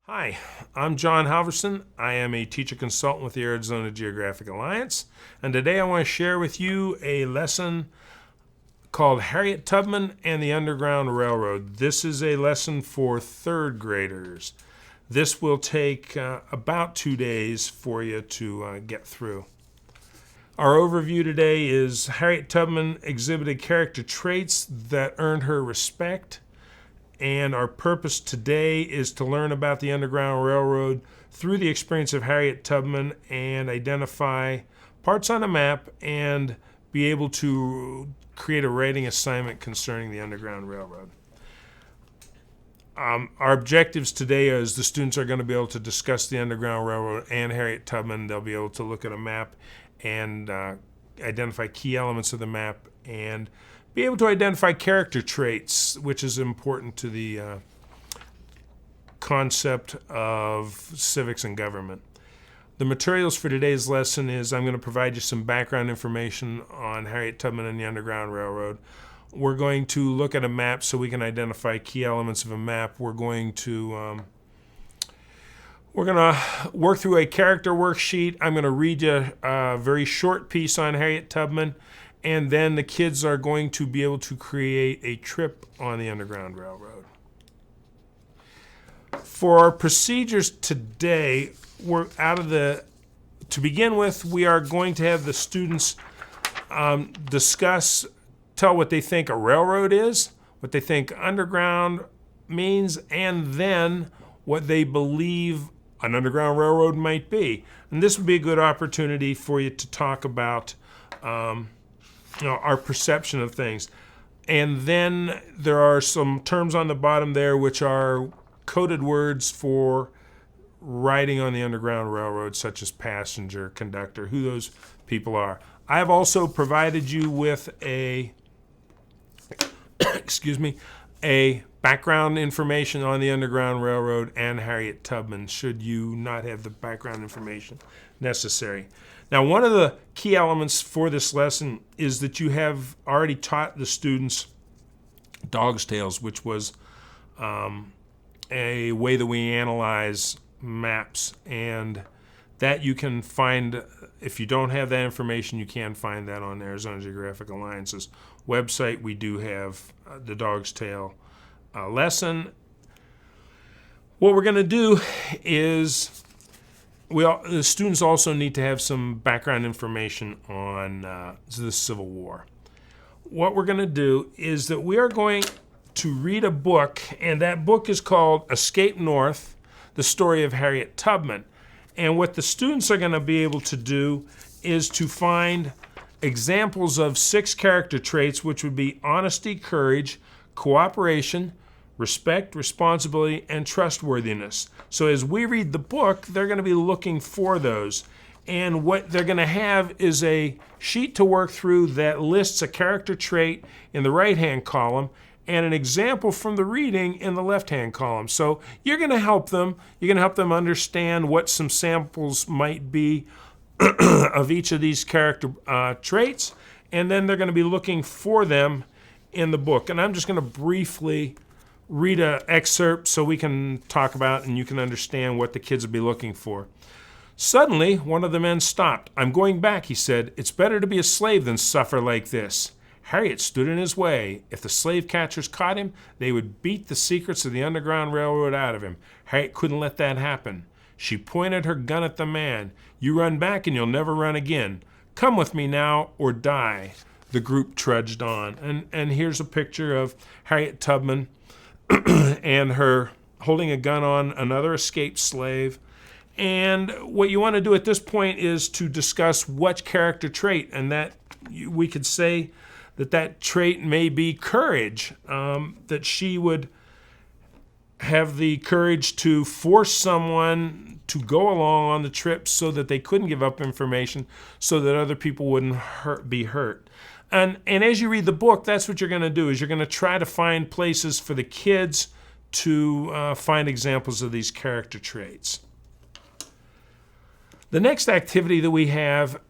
Hi, I'm John Halverson. I am a teacher consultant with the Arizona Geographic Alliance, and today I want to share with you a lesson called Harriet Tubman and the Underground Railroad. This is a lesson for third graders. This will take about 2 days for you to get through. Our overview today is Harriet Tubman exhibited character traits that earned her respect. And our purpose today is to learn about the Underground Railroad through the experience of Harriet Tubman and identify parts on a map and be able to create a writing assignment concerning the Underground Railroad. Our objectives today is the students are going to be able to discuss the Underground Railroad and Harriet Tubman. They'll be able to look at a map and identify key elements of the map and be able to identify character traits, which is important to the concept of civics and government. The materials for today's lesson is I'm going to provide you some background information on Harriet Tubman and the Underground Railroad. We're going to look at a map so we can identify key elements of a map. We're going to work through a character worksheet. I'm going to read you a very short piece on Harriet Tubman. And then the kids are going to be able to create a trip on the Underground Railroad. For our procedures today, to begin with, we are going to have the students tell what they think a railroad is, what they think underground means, and then what they believe an underground railroad might be. And this would be a good opportunity for you to talk about our perception of things. And then there are some terms on the bottom there which are coded words for riding on the Underground Railroad, such as passenger, conductor, who those people are. I have also provided you with a background information on the Underground Railroad and Harriet Tubman, should you not have the background information necessary. Now, one of the key elements for this lesson is that you have already taught the students dog's tails, which was a way that we analyze maps, and that you can find. If you don't have that information, you can find that on Arizona Geographic Alliance's website. We do have the dog's tail lesson. What we're going to do is the students also need to have some background information on the Civil War. What we're going to do is that we are going to read a book, and that book is called Escape North, The Story of Harriet Tubman. And what the students are going to be able to do is to find examples of 6 character traits, which would be honesty, courage, cooperation, respect, responsibility, and trustworthiness. So as we read the book, they're going to be looking for those. And what they're going to have is a sheet to work through that lists a character trait in the right-hand column and an example from the reading in the left-hand column. So you're going to help them. You're going to help them understand what some samples might be of each of these character traits, and then they're going to be looking for them in the book. And I'm just going to briefly read an excerpt so we can talk about and you can understand what the kids will be looking for. Suddenly, one of the men stopped. "I'm going back," he said. "It's better to be a slave than suffer like this." Harriet stood in his way. If the slave catchers caught him, they would beat the secrets of the Underground Railroad out of him. Harriet couldn't let that happen. She pointed her gun at the man. "You run back and you'll never run again. Come with me now or die." The group trudged on. And here's a picture of Harriet Tubman and her holding a gun on another escaped slave. And what you want to do at this point is to discuss what character trait, and that we could say that trait may be courage, that she would have the courage to force someone to go along on the trip so that they couldn't give up information so that other people wouldn't be hurt. And as you read the book, that's what you're going to do, is you're going to try to find places for the kids to find examples of these character traits. The next activity that we have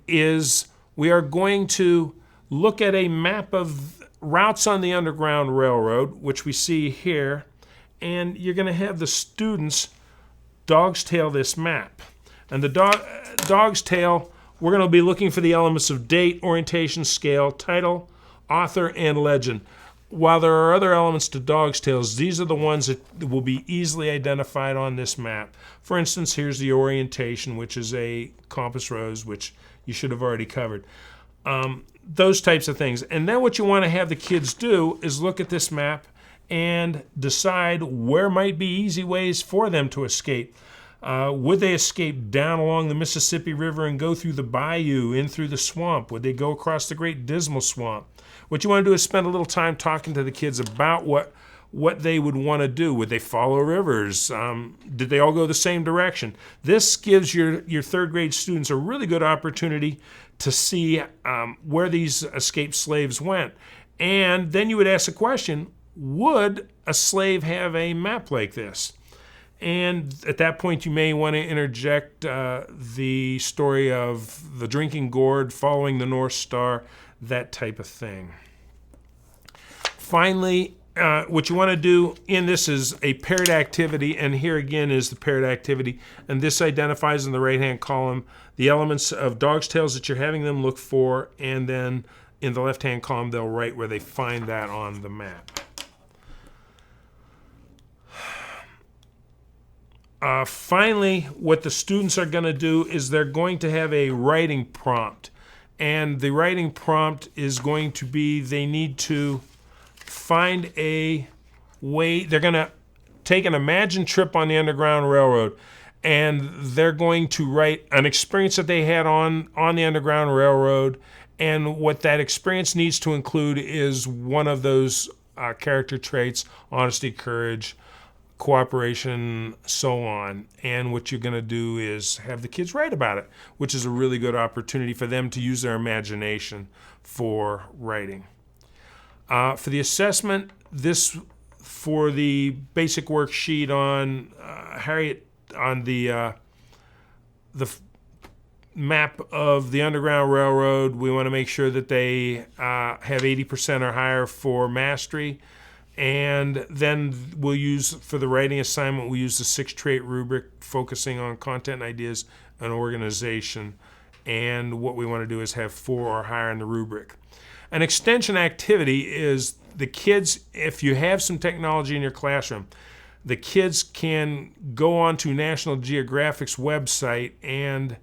is we are going to look at a map of routes on the Underground Railroad, which we see here, and you're going to have the students dog's tail this map. And the dog's tail, we're going to be looking for the elements of date, orientation, scale, title, author, and legend. While there are other elements to dog's tails, these are the ones that will be easily identified on this map. For instance, here's the orientation, which is a compass rose, which you should have already covered. Those types of things. And then what you want to have the kids do is look at this map and decide where might be easy ways for them to escape. Would they escape down along the Mississippi River and go through the bayou, in through the swamp? Would they go across the Great Dismal Swamp? What you want to do is spend a little time talking to the kids about what they would want to do. Would they follow rivers? Did they all go the same direction? This gives your third grade students a really good opportunity to see where these escaped slaves went. And then you would ask the question, would a slave have a map like this? And at that point, you may want to interject the story of the drinking gourd, following the North Star, that type of thing. Finally, what you want to do in this is a paired activity, and here again is the paired activity, and this identifies in the right-hand column the elements of dog's tails that you're having them look for, and then in the left-hand column they'll write where they find that on the map. Finally, what the students are going to do is they're going to have a writing prompt. And the writing prompt is going to be they need to find a way. They're going to take an imagined trip on the Underground Railroad, and they're going to write an experience that they had on the Underground Railroad. And what that experience needs to include is one of those character traits: honesty, courage, cooperation, so on. And what you're going to do is have the kids write about it, which is a really good opportunity for them to use their imagination for writing. For the assessment, this for the basic worksheet on Harriet, on the map of the Underground Railroad, we want to make sure that they have 80% or higher for mastery. And then we'll use, for the writing assignment, we'll use the 6-trait rubric, focusing on content, ideas, and organization. And what we want to do is have 4 or higher in the rubric. An extension activity is the kids, if you have some technology in your classroom, the kids can go on to National Geographic's website, and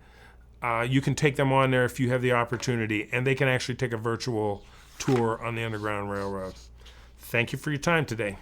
you can take them on there if you have the opportunity, and they can actually take a virtual tour on the Underground Railroad. Thank you for your time today.